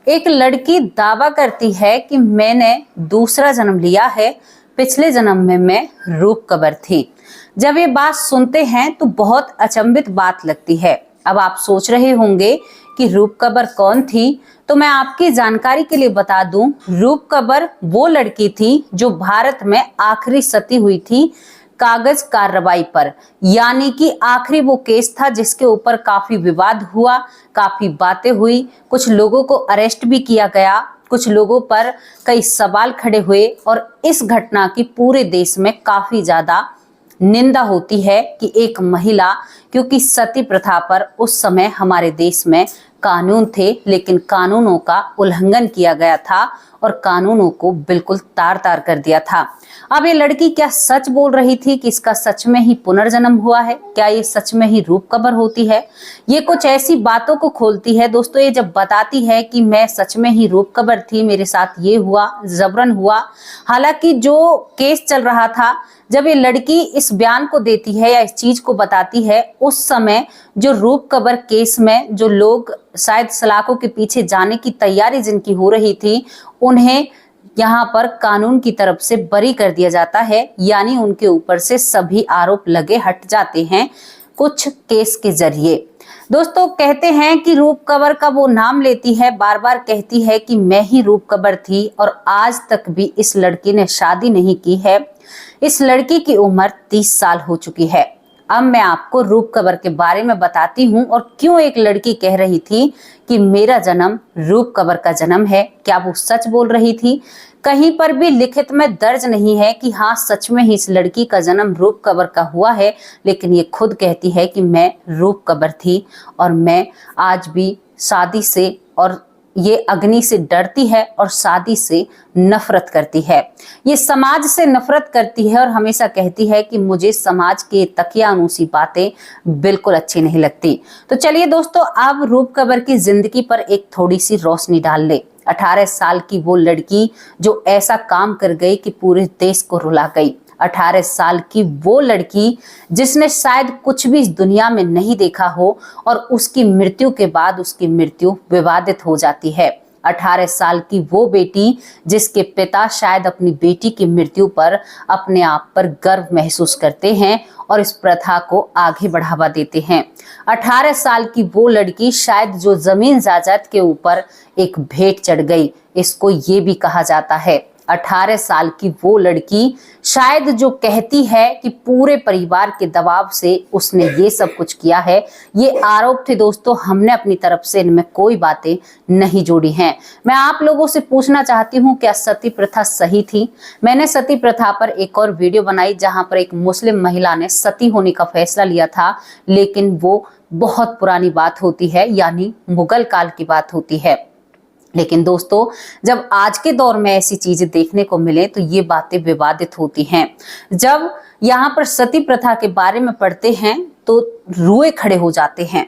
एक लड़की दावा करती है कि मैंने दूसरा जन्म लिया है, पिछले जन्म में मैं रूप कबर थी। जब ये बात सुनते हैं तो बहुत अचंभित बात लगती है। अब आप सोच रहे होंगे कि रूप कबर कौन थी, तो मैं आपकी जानकारी के लिए बता दूं, रूप कबर वो लड़की थी जो भारत में आखिरी सती हुई थी कागज कार्रवाई पर। यानी कि आखिरी वो केस था जिसके ऊपर काफी विवाद हुआ, काफी बातें हुई, कुछ लोगों को अरेस्ट भी किया गया, कुछ लोगों पर कई सवाल खड़े हुए और इस घटना की पूरे देश में काफी ज्यादा निंदा होती है कि एक महिला, क्योंकि सती प्रथा पर उस समय हमारे देश में कानून थे लेकिन कानूनों का उल्लंघन किया गया था और कानूनों को बिल्कुल तार तार कर दिया था। अब ये लड़की क्या सच बोल रही थी कि इसका सच में ही पुनर्जन्म हुआ है? क्या ये सच में ही रूप कबर होती है? ये कुछ ऐसी बातों को खोलती है दोस्तों। ये जब बताती है कि मैं सच में ही रूप कबर थी, मेरे साथ ये हुआ, जबरन हुआ। हालांकि जो केस चल रहा था, जब ये लड़की इस बयान को देती है या इस चीज को बताती है, उस समय जो रूप कबर केस में जो लोग शायद सलाखों के पीछे जाने की तैयारी जिनकी हो रही थी, उन्हें यहाँ पर कानून की तरफ से बरी कर दिया जाता है। यानी उनके ऊपर से सभी आरोप लगे हट जाते हैं कुछ केस के जरिए। दोस्तों, कहते हैं कि रूप कबर का वो नाम लेती है, बार बार कहती है कि मैं ही रूप कबर थी और आज तक भी इस लड़की ने शादी नहीं की है। इस लड़की की उम्र 30 साल हो चुकी है। अब मैं आपको रूप कबर के बारे में बताती हूँ और क्यों एक लड़की कह रही थी कि मेरा जन्म रूप कबर का जन्म है। क्या वो सच बोल रही थी? कहीं पर भी लिखित में दर्ज नहीं है कि हाँ सच में ही इस लड़की का जन्म रूप कबर का हुआ है, लेकिन ये खुद कहती है कि मैं रूप कबर थी और मैं आज भी शादी से और ये अग्नि से डरती है और शादी से नफरत करती है। ये समाज से नफरत करती है और हमेशा कहती है कि मुझे समाज के तकियानुसी बातें बिल्कुल अच्छी नहीं लगती। तो चलिए दोस्तों, अब रूप कबर की जिंदगी पर एक थोड़ी सी रोशनी डाल ले। 18 साल की वो लड़की जो ऐसा काम कर गई कि पूरे देश को रुला गई। 18 साल की वो लड़की जिसने शायद कुछ भी इस दुनिया में नहीं देखा हो और उसकी मृत्यु के बाद उसकी मृत्यु विवादित हो जाती है। 18 साल की वो बेटी जिसके पिता शायद अपनी बेटी की मृत्यु पर अपने आप पर गर्व महसूस करते हैं और इस प्रथा को आगे बढ़ावा देते हैं। 18 साल की वो लड़की शायद जो जमीन जायदाद के ऊपर एक भेंट चढ़ गई, इसको ये भी कहा जाता है। 18 साल की वो लड़की शायद जो कहती है कि पूरे परिवार के दबाव से उसने ये सब कुछ किया है। ये आरोप थे दोस्तों, हमने अपनी तरफ से इनमें कोई बातें नहीं जोड़ी हैं। मैं आप लोगों से पूछना चाहती हूँ, क्या सती प्रथा सही थी? मैंने सती प्रथा पर एक और वीडियो बनाई जहां पर एक मुस्लिम महिला ने सती होने का फैसला लिया था, लेकिन वो बहुत पुरानी बात होती है, यानी मुगल काल की बात होती है। लेकिन दोस्तों, जब आज के दौर में ऐसी चीजें देखने को मिले तो ये बातें विवादित होती हैं। जब यहाँ पर सती प्रथा के बारे में पढ़ते हैं तो रुए खड़े हो जाते हैं,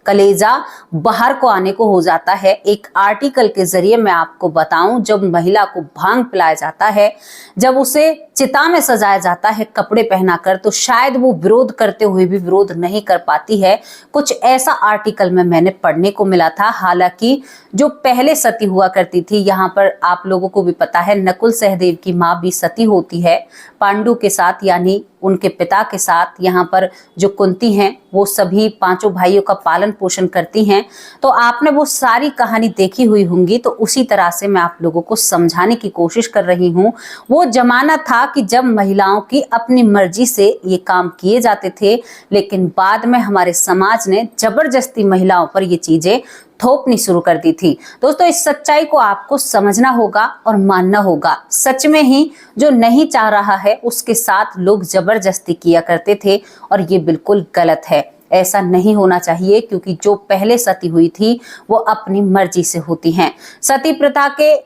कलेजा बाहर को आने को हो जाता है। एक आर्टिकल के जरिए मैं आपको बताऊं, जब महिला को भांग पिलाया जाता है, जब उसे चिता में सजाया जाता है कपड़े पहनाकर, तो शायद वो विरोध करते हुए भी विरोध नहीं कर पाती है। कुछ ऐसा आर्टिकल में मैंने पढ़ने को मिला था। हालांकि जो पहले सती हुआ करती थी, यहाँ पर आप लोगों को भी पता है नकुल सहदेव की माँ भी सती होती है पांडु के साथ, यानी उनके पिता के साथ। यहाँ पर जो कुंती हैं वो सभी पांचों भाइयों का पालन पोषण करती हैं। तो आपने वो सारी कहानी देखी हुई होंगी, तो उसी तरह से मैं आप लोगों को समझाने की कोशिश कर रही हूँ। वो जमाना था कि जब महिलाओं की अपनी मर्जी से ये काम किए जाते थे, लेकिन बाद में हमारे समाज ने जबरदस्ती महिलाओं पर ये चीजें थोपनी शुरू कर दी थी। दोस्तों, इस सच्चाई को आपको समझना होगा और मानना होगा। सच में ही जो नहीं चाह रहा है उसके साथ लोग जबरदस्ती किया करते थे और ये बिल्कुल गलत है। ऐसा नहीं होना चाहिए, क्योंकि जो पहले सती हुई थी वो अपनी मर्जी से होती हैं। सती प्रथा के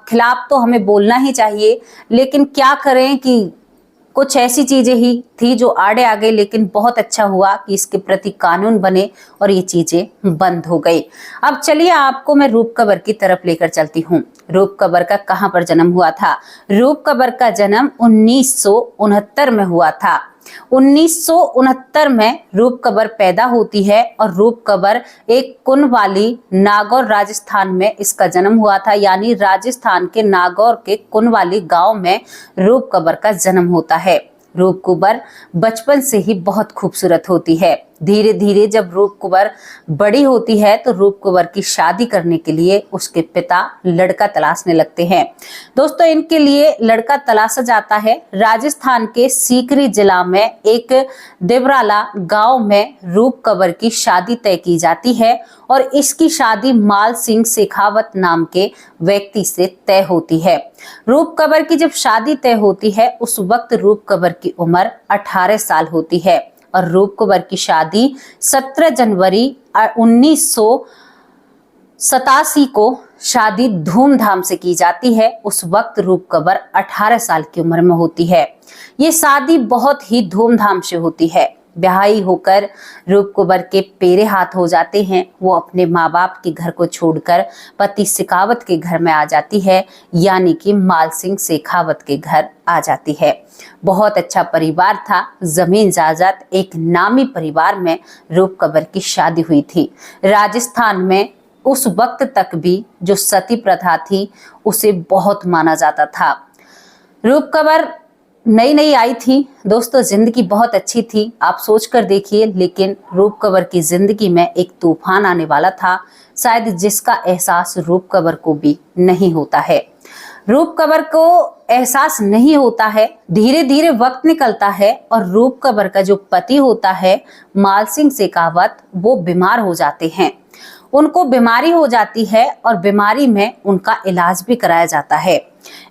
खिलाफ तो हमें बोलना ही चाहिए, लेकिन क्या करें कि कुछ ऐसी चीजें ही थी जो आड़े आ गई। लेकिन बहुत अच्छा हुआ कि इसके प्रति कानून बने और ये चीजें बंद हो गई। अब चलिए आपको मैं रूप कबर की तरफ लेकर चलती हूँ। रूप कबर का कहाँ पर जन्म हुआ था? रूप कबर का जन्म 1969 में हुआ था। 1969 में रूप कबर पैदा होती है और रूप कबर एक कुनवाली नागौर राजस्थान में इसका जन्म हुआ था। यानी राजस्थान के नागौर के कुनवाली गांव में रूप कबर का जन्म होता है। रूप कुबर बचपन से ही बहुत खूबसूरत होती है। धीरे धीरे जब रूप कुबर बड़ी होती है तो रूप कुबर की शादी करने के लिए उसके पिता लड़का तलाशने लगते हैं। दोस्तों, इनके लिए लड़का तलाशा जाता है। राजस्थान के सीकरी जिला में एक देवराला गांव में रूप कबर की शादी तय की जाती है और इसकी शादी माल सिंह शेखावत नाम के व्यक्ति से तय होती है। रूप कबर की जब शादी तय होती है उस वक्त रूप कबर की उम्र 18 साल होती है और रूप कबर की शादी 17 जनवरी 1987 को शादी धूमधाम से की जाती है। उस वक्त रूप कबर 18 साल की उम्र में होती है। ये शादी बहुत ही धूमधाम से होती है। ब्याही होकर रूप कुबर के पेरे हाथ हो जाते हैं। वो अपने माँ बाप के घर को छोड़कर पति शेखावत के घर में आ जाती है, यानी कि माल सिंह शेखावत के घर आ जाती है। बहुत अच्छा परिवार था, जमीन जायदाद एक नामी परिवार में रूप कबर की शादी हुई थी। राजस्थान में उस वक्त तक भी जो सती प्रथा थी उसे बहुत माना जाता था। रूप कबर नई नई आई थी दोस्तों, जिंदगी बहुत अच्छी थी, आप सोच कर देखिए। लेकिन रूप कबर की जिंदगी में एक तूफान आने वाला था, शायद जिसका एहसास रूप कबर को भी नहीं होता है। रूप कबर को एहसास नहीं होता है। धीरे धीरे वक्त निकलता है और रूप कबर का जो पति होता है माल सिंह शेखावत, वो बीमार हो जाते हैं। उनको बीमारी हो जाती है और बीमारी में उनका इलाज भी कराया जाता है।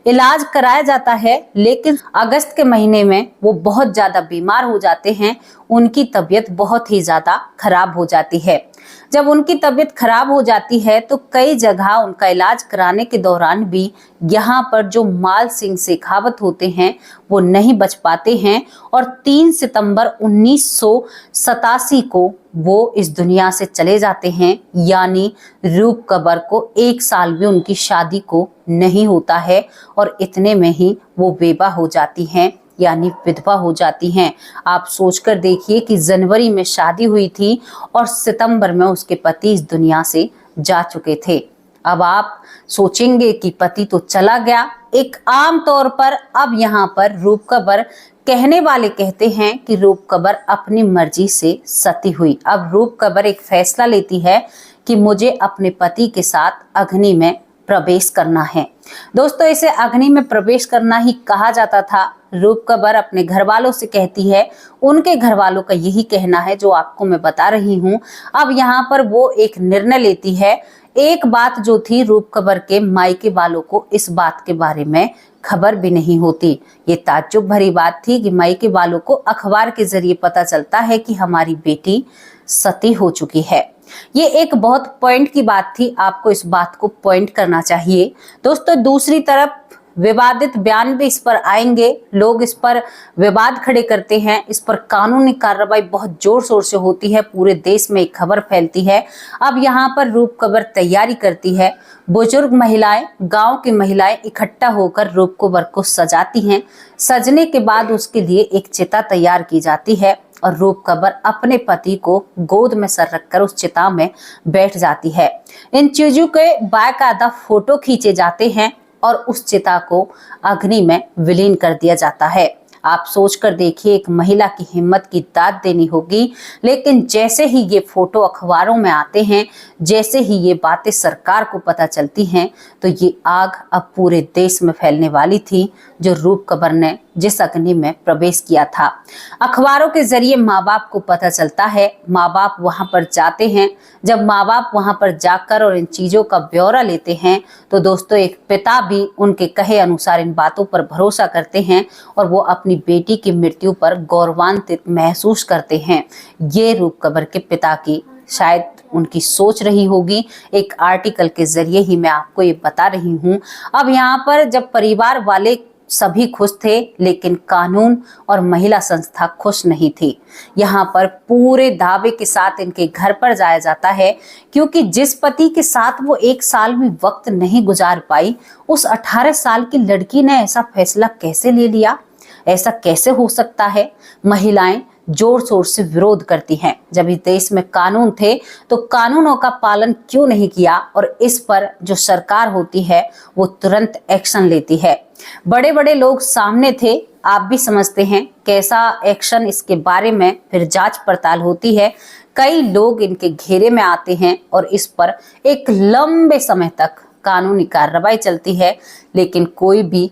इलाज कराया जाता है, लेकिन अगस्त के महीने में वो बहुत ज्यादा बीमार हो जाते हैं। उनकी तबीयत बहुत ही ज्यादा खराब हो जाती है। जब उनकी तबीयत खराब हो जाती है तो कई जगह उनका इलाज कराने के दौरान भी यहाँ पर जो माल सिंह शेखावत होते हैं वो नहीं बच पाते हैं और 3 सितंबर 1987 को वो इस दुनिया से चले जाते हैं। यानी रूप कबर को 1 साल भी उनकी शादी को नहीं होता है और इतने में ही वो बेवा हो जाती हैं, यानी विधवा हो जाती हैं। आप सोचकर देखिए कि जनवरी में शादी हुई थी और सितंबर में उसके पति इस दुनिया से जा चुके थे। अब आप सोचेंगे कि पति तो चला गया। एक आम तौर पर अब यहाँ पर रूप कबर कहने वाले कहते हैं कि रूप कबर अपनी मर्जी से सती हुई। अब रूप कबर एक फैसला लेती है कि मुझे अपने पति के साथ अग्नि में प्रवेश करना है। दोस्तों, इसे अग्नि में प्रवेश करना ही कहा जाता था। रूप कबर अपने घर वालों से कहती है, उनके घर वालों का यही कहना है जो आपको मैं बता रही हूँ। अब यहाँ पर वो एक निर्णय लेती है। एक बात जो थी, रूप कबर के मायके वालों को इस बात के बारे में खबर भी नहीं होती। ये ताज्जुब भरी बात थी कि मायके वालों को अखबार के जरिए पता चलता है कि हमारी बेटी सती हो चुकी है। ये एक बहुत पॉइंट की बात थी, आपको इस बात को पॉइंट करना चाहिए। दोस्तों, दूसरी तरफ विवादित बयान भी इस पर आएंगे। लोग इस पर विवाद खड़े करते हैं। इस पर कानूनी कार्रवाई बहुत जोर शोर से होती है। पूरे देश में एक खबर फैलती है। अब यहाँ पर रूप कबर तैयारी करती है। बुजुर्ग महिलाएं, गांव की महिलाएं इकट्ठा होकर रूप कबर को सजाती हैं। सजने के बाद उसके लिए एक चिता तैयार की जाती है और रूप कबर अपने पति को गोद में सर रखकर उस चिता में बैठ जाती है। इन चीजों के बाकायदा फोटो खींचे जाते हैं और उस चिता को अग्नि में विलीन कर दिया जाता है। आप सोचकर देखिए, एक महिला की हिम्मत की दाद देनी होगी। लेकिन जैसे ही ये फोटो अखबारों में आते हैं, जैसे ही ये बातें सरकार को पता चलती हैं, तो ये आग अब पूरे देश में फैलने वाली थी जो रूप कबर ने जिस अग्नि में प्रवेश किया था। अखबारों के जरिए माँ बाप को पता चलता है। माँ बाप वहां पर जाते हैं। जब माँ बाप वहां पर जाकर और इन चीजों का ब्यौरा लेते हैं तो दोस्तों, एक पिता भी उनके कहे अनुसार इन बातों पर भरोसा करते हैं और वो अपनी बेटी की मृत्यु पर गौरवान्वित महसूस करते हैं। ये रूप कबर के पिता की शायद उनकी सोच रही होगी। एक आर्टिकल के जरिए ही मैं आपको ये बता रही हूँ। अब यहाँ पर जब परिवार वाले सभी खुश थे, लेकिन कानून और महिला संस्था खुश नहीं थी। यहाँ पर पूरे दावे के साथ इनके घर पर जाया जाता है, क्योंकि जिस पति के साथ वो 1 साल भी वक्त नहीं गुजार पाई, उस 18 साल की लड़की ने ऐसा फैसला कैसे ले लिया। ऐसा कैसे हो सकता है? महिलाएं जोर शोर से विरोध करती हैं। जब इस देश में कानून थे तो कानूनों का पालन क्यों नहीं किया, और इस पर जो सरकार होती है वो तुरंत एक्शन लेती है। बड़े बड़े लोग सामने थे, आप भी समझते हैं कैसा एक्शन, इसके बारे में फिर जांच पड़ताल होती है। कई लोग इनके घेरे में आते हैं और इस पर एक लंबे समय तक कानूनी कार्रवाई चलती है, लेकिन कोई भी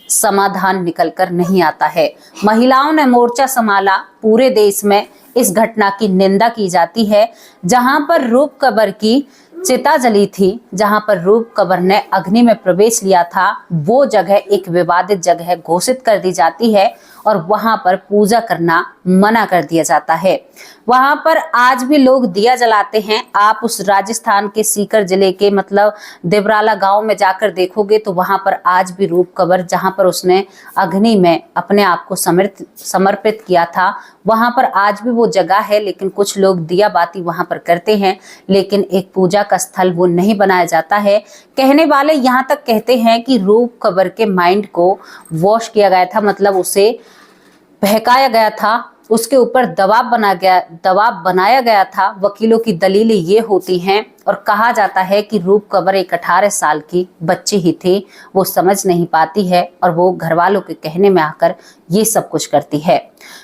समाधान निकलकर नहीं आता है। महिलाओं ने मोर्चा संभाला, पूरे देश में इस घटना की निंदा की जाती है। जहां पर रूप कबर की चिता जली थी, जहां पर रूप कबर ने अग्नि में प्रवेश लिया था, वो जगह एक विवादित जगह घोषित कर दी जाती है और वहां पर पूजा करना मना कर दिया जाता है। वहां पर आज भी लोग दिया जलाते हैं। आप उस राजस्थान के सीकर जिले के मतलब देवराला गांव में जाकर देखोगे तो वहां पर आज भी रूप कबर, जहां पर उसने अग्नि में अपने आप को समर्पित किया था, वहां पर आज भी वो जगह है। लेकिन कुछ लोग दिया बाती वहां पर करते हैं, लेकिन एक पूजा का स्थल वो नहीं बनाया जाता है। कहने वाले यहाँ तक कहते हैं कि रूप कबर के माइंड को वॉश किया गया था, मतलब उसे बहकाया गया था, उसके ऊपर दबाव बनाया गया था। वकीलों की दलीलें ये होती हैं और कहा जाता है कि रूप कबर एक 18 साल की बच्ची ही थी, वो समझ नहीं पाती है और वो घर वालों के कहने में आकर ये सब कुछ करती है।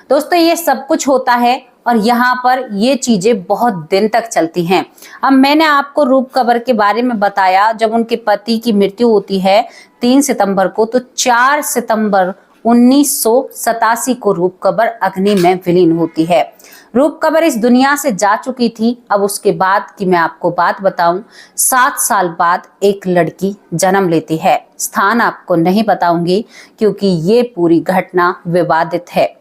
दोस्तों, ये सब कुछ होता है और यहाँ पर ये चीजें बहुत दिन तक चलती हैं। अब मैंने आपको रूप कबर के बारे में बताया, जब उनके पति की मृत्यु होती है 3 सितंबर को, तो 4 सितंबर 1987 को रूप कबर अग्नि में विलीन होती है। रूप कबर इस दुनिया से जा चुकी थी। अब उसके बाद की मैं आपको बात बताऊं, 7 साल बाद एक लड़की जन्म लेती है। स्थान आपको नहीं बताऊंगी क्योंकि ये पूरी घटना विवादित है।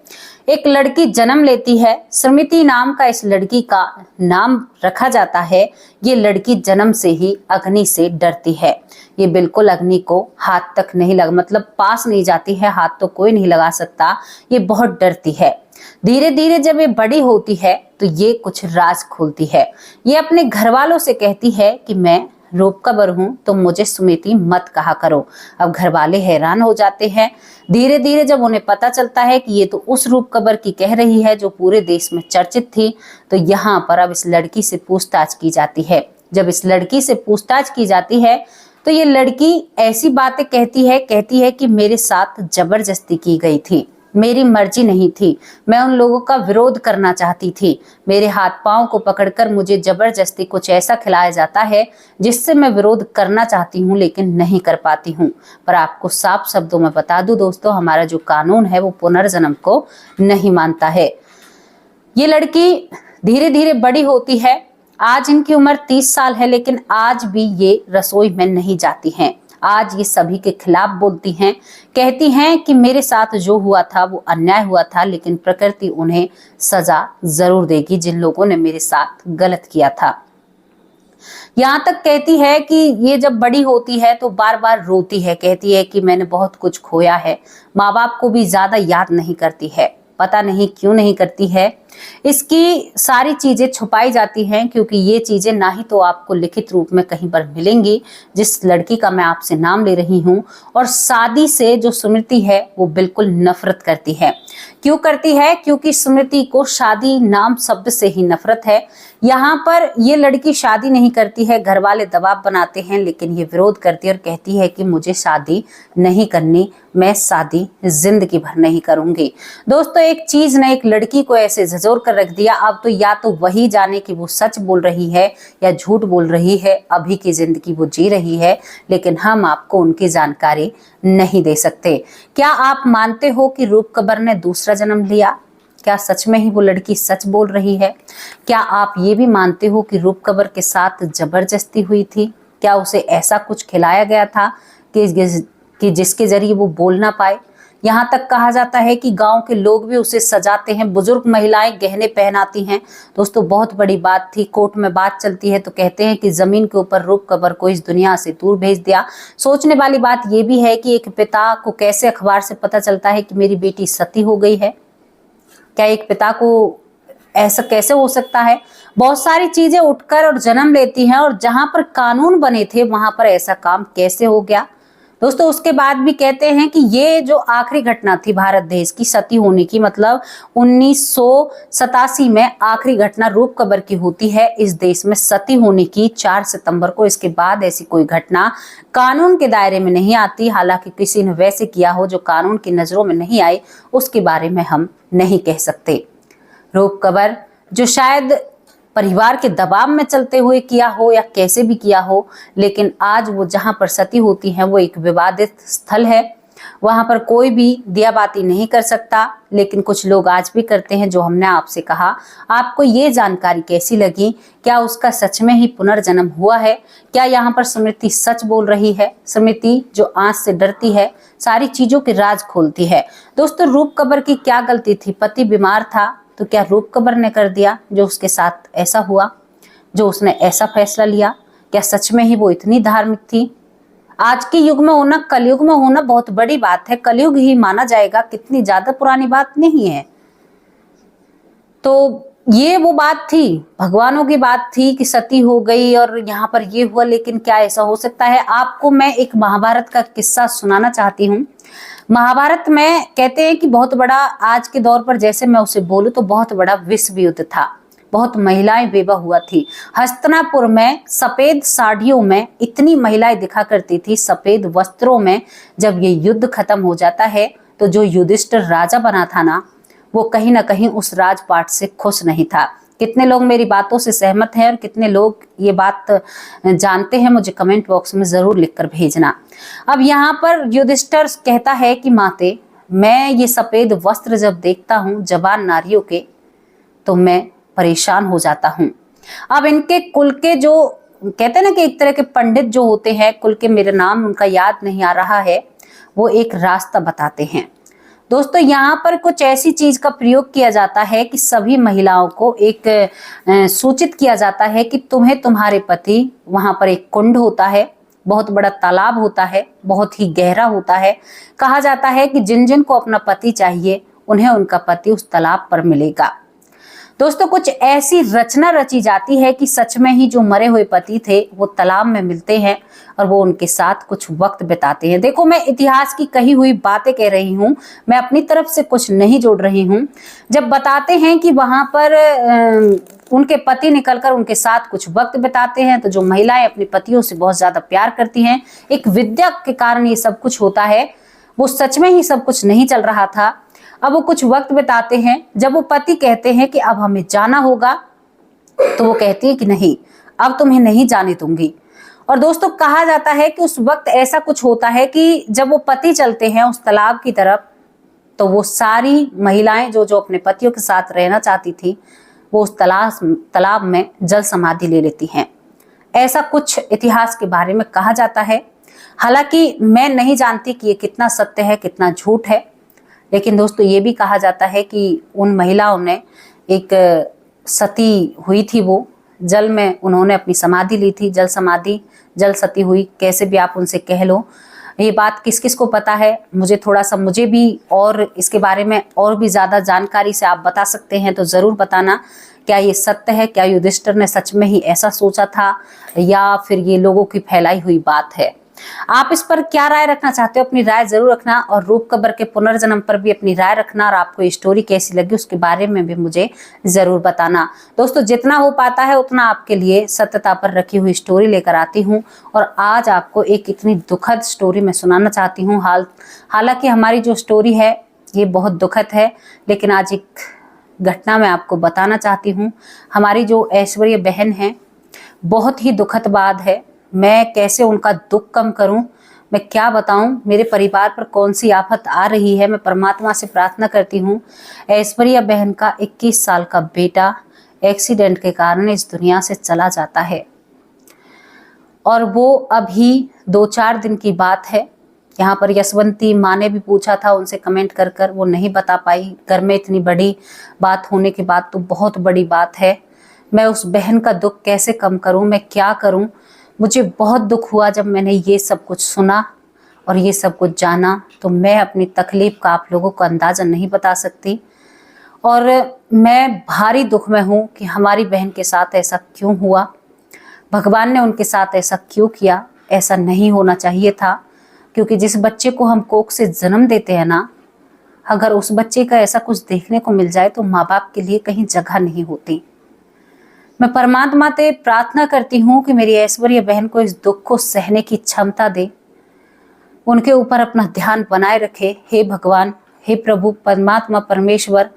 एक लड़की जन्म लेती है, स्मृति नाम का इस लड़की का नाम रखा जाता है। ये लड़की जन्म से ही अग्नि से डरती है। ये बिल्कुल अग्नि को हाथ तक नहीं मतलब पास नहीं जाती है, हाथ तो कोई नहीं लगा सकता। ये बहुत डरती है। धीरे धीरे जब ये बड़ी होती है तो ये कुछ राज खोलती है। ये अपने घर वालों से कहती है कि मैं रूप कबर हूं, तो मुझे सुमिति मत कहा करो। अब घर वाले हैरान हो जाते हैं। धीरे धीरे जब उन्हें पता चलता है कि ये तो उस रूप कबर की कह रही है जो पूरे देश में चर्चित थी, तो यहाँ पर अब इस लड़की से पूछताछ की जाती है। जब इस लड़की से पूछताछ की जाती है तो ये लड़की ऐसी बातें कहती है कि मेरे साथ जबरदस्ती की गई थी, मेरी मर्जी नहीं थी, मैं उन लोगों का विरोध करना चाहती थी। मेरे हाथ पांव को पकड़कर मुझे जबरदस्ती कुछ ऐसा खिलाया जाता है जिससे मैं विरोध करना चाहती हूँ लेकिन नहीं कर पाती हूँ। पर आपको साफ शब्दों में बता दूं दोस्तों, हमारा जो कानून है वो पुनर्जन्म को नहीं मानता है। ये लड़की धीरे धीरे बड़ी होती है। आज इनकी उम्र 30 साल है, लेकिन आज भी ये रसोई में नहीं जाती हैं। आज ये सभी के खिलाफ बोलती हैं, कहती हैं कि मेरे साथ जो हुआ था वो अन्याय हुआ था, लेकिन प्रकृति उन्हें सजा जरूर देगी जिन लोगों ने मेरे साथ गलत किया था। यहाँ तक कहती है कि ये जब बड़ी होती है तो बार बार रोती है, कहती है कि मैंने बहुत कुछ खोया है। माँ बाप को भी ज्यादा याद नहीं करती है, पता नहीं क्यों नहीं करती है। इसकी सारी चीजें छुपाई जाती हैं क्योंकि ये चीजें ना ही तो आपको लिखित रूप में कहीं पर मिलेंगी जिस लड़की का मैं आपसे नाम ले रही हूँ, और शादी से जो स्मृति है वो बिल्कुल नफरत करती है। क्यों करती है? क्योंकि स्मृति को शादी नाम शब्द से ही नफरत है। यहाँ पर ये लड़की शादी नहीं करती है, घर वाले दबाव बनाते हैं, लेकिन ये विरोध करती है और कहती है कि मुझे शादी नहीं करनी, मैं शादी जिंदगी भर नहीं करूंगी। दोस्तों, एक चीज ने एक लड़की को ऐसे झंझोर कर रख दिया। अब तो या तो वही जाने कि वो सच बोल रही है या झूठ बोल रही है, अभी की जिंदगी वो जी रही है, लेकिन हम आपको उनकी जानकारी नहीं दे सकते। क्या आप मानते हो कि रूप कबर ने दूसरा जन्म लिया? क्या सच में ही वो लड़की सच बोल रही है? क्या आप ये भी मानते हो कि रूप कबर के साथ जबरदस्ती हुई थी? क्या उसे ऐसा कुछ खिलाया गया था कि जिसके जरिए वो बोल ना पाए? यहाँ तक कहा जाता है कि गांव के लोग भी उसे सजाते हैं, बुजुर्ग महिलाएं गहने पहनाती हैं। दोस्तों, बहुत बड़ी बात थी। कोर्ट में बात चलती है तो कहते हैं कि जमीन के ऊपर रूप कबर को इस दुनिया से दूर भेज दिया। सोचने वाली बात यह भी है कि एक पिता को कैसे अखबार से पता चलता है कि मेरी बेटी सती हो गई है? क्या एक पिता को ऐसा कैसे हो सकता है? बहुत सारी चीजें उठकर और जन्म लेती हैं, और जहां पर कानून बने थे वहां पर ऐसा काम कैसे हो गया? दोस्तों उसके बाद भी कहते हैं कि ये जो आखिरी घटना थी भारत देश की सती होने की, मतलब 1987 में आखिरी घटना रूप कबर की होती है इस देश में सती होने की, 4 सितंबर को। इसके बाद ऐसी कोई घटना कानून के दायरे में नहीं आती। हालांकि किसी ने वैसे किया हो जो कानून की नजरों में नहीं आए, उसके बारे में हम नहीं कह सकते। रूप कबर जो शायद परिवार के दबाव में चलते हुए किया हो या कैसे भी किया हो, लेकिन आज वो जहां पर सती होती है वो एक विवादित स्थल है। वहां पर कोई भी दिया बाती नहीं कर सकता, लेकिन कुछ लोग आज भी करते हैं, जो हमने आपसे कहा। आपको ये जानकारी कैसी लगी? क्या उसका सच में ही पुनर्जन्म हुआ है? क्या यहाँ पर स्मृति सच बोल रही है? स्मृति जो आंच से डरती है, सारी चीजों के राज खोलती है। दोस्तों रूप कबर की क्या गलती थी? पति बीमार था तो क्या रूप कबर ने कर दिया जो उसके साथ ऐसा हुआ, जो उसने ऐसा फैसला लिया? क्या सच में ही वो इतनी धार्मिक थी? आज के युग में होना, कलयुग में होना बहुत बड़ी बात है। कलयुग ही माना जाएगा, कितनी ज्यादा पुरानी बात नहीं है। तो ये वो बात थी, भगवानों की बात थी कि सती हो गई और यहाँ पर ये हुआ। लेकिन क्या ऐसा हो सकता है? आपको मैं एक महाभारत का किस्सा सुनाना चाहती हूँ। महाभारत में कहते हैं कि बहुत बड़ा, आज के दौर पर जैसे मैं उसे बोलूं तो बहुत बड़ा विश्व युद्ध था। बहुत महिलाएं बेवा हुआ थी। हस्तिनापुर में सफेद साड़ियों में इतनी महिलाएं दिखा करती थी, सफेद वस्त्रों में। जब ये युद्ध खत्म हो जाता है तो जो युधिष्ठिर राजा बना था ना, वो कहीं ना कहीं उस राजपाट से खुश नहीं था। कितने लोग मेरी बातों से सहमत हैं और कितने लोग ये बात जानते हैं, मुझे कमेंट बॉक्स में जरूर लिखकर भेजना। अब यहाँ पर युधिष्ठिर कहता है कि माते, मैं ये सफेद वस्त्र जब देखता हूँ जवान नारियों के, तो मैं परेशान हो जाता हूँ। अब इनके कुल के जो कहते हैं ना कि एक तरह के पंडित जो होते हैं, कुल के मेरा नाम उनका याद नहीं आ रहा है, वो एक रास्ता बताते हैं। दोस्तों यहाँ पर कुछ ऐसी चीज का प्रयोग किया जाता है कि सभी महिलाओं को एक सूचित किया जाता है कि तुम्हें तुम्हारे पति, वहां पर एक कुंड होता है, बहुत बड़ा तालाब होता है, बहुत ही गहरा होता है। कहा जाता है कि जिन जिन को अपना पति चाहिए उन्हें उनका पति उस तालाब पर मिलेगा। दोस्तों कुछ ऐसी रचना रची जाती है कि सच में ही जो मरे हुए पति थे वो तालाब में मिलते हैं और वो उनके साथ कुछ वक्त बिताते हैं। देखो मैं इतिहास की कही हुई बातें कह रही हूँ, मैं अपनी तरफ से कुछ नहीं जोड़ रही हूँ। जब बताते हैं कि वहां पर उनके पति निकलकर उनके साथ कुछ वक्त बिताते हैं, तो जो महिलाएं अपने पतियों से बहुत ज्यादा प्यार करती हैं, एक विद्या के कारण ये सब कुछ होता है। वो सच में ही सब कुछ नहीं चल रहा था। अब वो कुछ वक्त बिताते हैं। जब वो पति कहते हैं कि अब हमें जाना होगा, तो वो कहती है कि नहीं, अब तुम्हें नहीं जाने दूंगी। और दोस्तों कहा जाता है कि उस वक्त ऐसा कुछ होता है कि जब वो पति चलते हैं उस तालाब की तरफ, तो वो सारी महिलाएं जो जो अपने पतियों के साथ रहना चाहती थी, वो उस तालाब में जल समाधि ले लेती हैं। ऐसा कुछ इतिहास के बारे में कहा जाता है। हालांकि मैं नहीं जानती कि ये कितना सत्य है कितना झूठ है, लेकिन दोस्तों ये भी कहा जाता है कि उन महिलाओं ने एक सती हुई थी, वो जल में उन्होंने अपनी समाधि ली थी, जल समाधि, जल सती हुई, कैसे भी आप उनसे कह लो। ये बात किस किस को पता है, मुझे थोड़ा सा, मुझे भी और इसके बारे में और भी ज्यादा जानकारी से आप बता सकते हैं तो जरूर बताना। क्या ये सत्य है? क्या युधिष्ठिर ने सच में ही ऐसा सोचा था, या फिर ये लोगों की फैलाई हुई बात है? आप इस पर क्या राय रखना चाहते हो? अपनी राय जरूर रखना, और रूप कबर के पुनर्जन्म पर भी अपनी राय रखना, और आपको ये स्टोरी कैसी लगी उसके बारे में भी मुझे जरूर बताना। दोस्तों जितना हो पाता है उतना आपके लिए सत्यता पर रखी हुई स्टोरी लेकर आती हूँ, और आज आपको एक इतनी दुखद स्टोरी मैं सुनाना चाहती हूँ। हालांकि हमारी जो स्टोरी है ये बहुत दुखद है, लेकिन आज एक घटना मैं आपको बताना चाहती हूँ। हमारी जो ऐश्वर्या बहन है, बहुत ही दुखद बात है। मैं कैसे उनका दुख कम करूं, मैं क्या बताऊं, मेरे परिवार पर कौन सी आफत आ रही है। मैं परमात्मा से प्रार्थना करती हूं। ऐश्वर्या बहन का 21 साल का बेटा एक्सीडेंट के कारण इस दुनिया से चला जाता है, और वो अभी 2-4 दिन की बात है। यहाँ पर यशवंती माँ ने भी पूछा था उनसे कमेंट कर कर, वो नहीं बता पाई। घर में इतनी बड़ी बात होने के बाद तो बहुत बड़ी बात है। मैं उस बहन का दुख कैसे कम करूं, मैं क्या करूं? मुझे बहुत दुख हुआ जब मैंने ये सब कुछ सुना और ये सब कुछ जाना। तो मैं अपनी तकलीफ का आप लोगों को अंदाज़ा नहीं बता सकती, और मैं भारी दुख में हूँ कि हमारी बहन के साथ ऐसा क्यों हुआ, भगवान ने उनके साथ ऐसा क्यों किया। ऐसा नहीं होना चाहिए था। क्योंकि जिस बच्चे को हम कोख से जन्म देते हैं ना, अगर उस बच्चे का ऐसा कुछ देखने को मिल जाए तो माँ बाप के लिए कहीं जगह नहीं होती। मैं परमात्मा से प्रार्थना करती हूँ कि मेरी ऐश्वर्या बहन को इस दुख को सहने की क्षमता दे, उनके ऊपर अपना ध्यान बनाए रखे। हे भगवान, हे प्रभु परमात्मा परमेश्वर,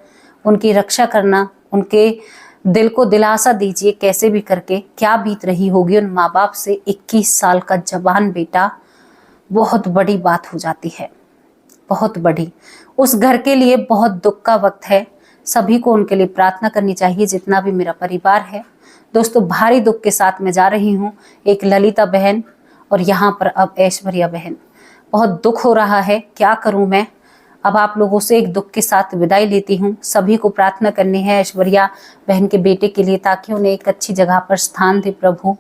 उनकी रक्षा करना, उनके दिल को दिलासा दीजिए कैसे भी करके। क्या बीत रही होगी उन माँ बाप से, 21 साल का जवान बेटा, बहुत बड़ी बात हो जाती है, बहुत बड़ी। उस घर के लिए बहुत दुख का वक्त है। सभी को उनके लिए प्रार्थना करनी चाहिए, जितना भी मेरा परिवार है। दोस्तों, भारी दुख के साथ मैं जा रही हूँ, एक ललिता बहन और यहाँ पर अब ऐश्वर्या बहन। बहुत दुख हो रहा है, क्या करूँ मैं। अब आप लोगों से एक दुख के साथ विदाई लेती हूँ। सभी को प्रार्थना करनी है ऐश्वर्या बहन के बेटे के लिए, ताकि उन्हें एक अच्छी जगह पर स्थान दे प्रभु,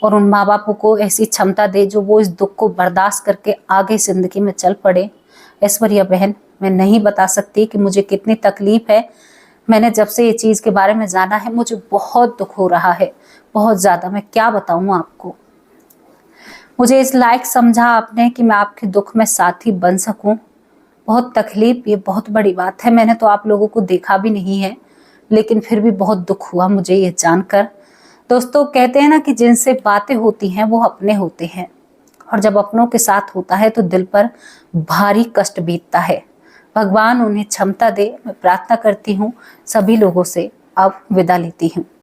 और उन माँ बापों को ऐसी क्षमता दे जो वो इस दुख को बर्दाश्त करके आगे जिंदगी में चल पड़े। ऐश्वर्या बहन, मैं नहीं बता सकती कि मुझे कितनी तकलीफ है। मैंने जब से ये चीज़ के बारे में जाना है मुझे बहुत दुख हो रहा है, बहुत ज़्यादा। मैं क्या बताऊँ आपको। मुझे इस लायक समझा आपने कि मैं आपके दुख में साथी बन सकूं। बहुत तकलीफ, ये बहुत बड़ी बात है। मैंने तो आप लोगों को देखा भी नहीं है, लेकिन फिर भी बहुत दुख हुआ मुझे ये जानकर। दोस्तों, कहते हैं ना कि जिनसे बातें होती हैं वो अपने होते हैं, और जब अपनों के साथ होता है तो दिल पर भारी कष्ट बीतता है। भगवान उन्हें क्षमता दे। मैं प्रार्थना करती हूँ, सभी लोगों से अब विदा लेती हूँ।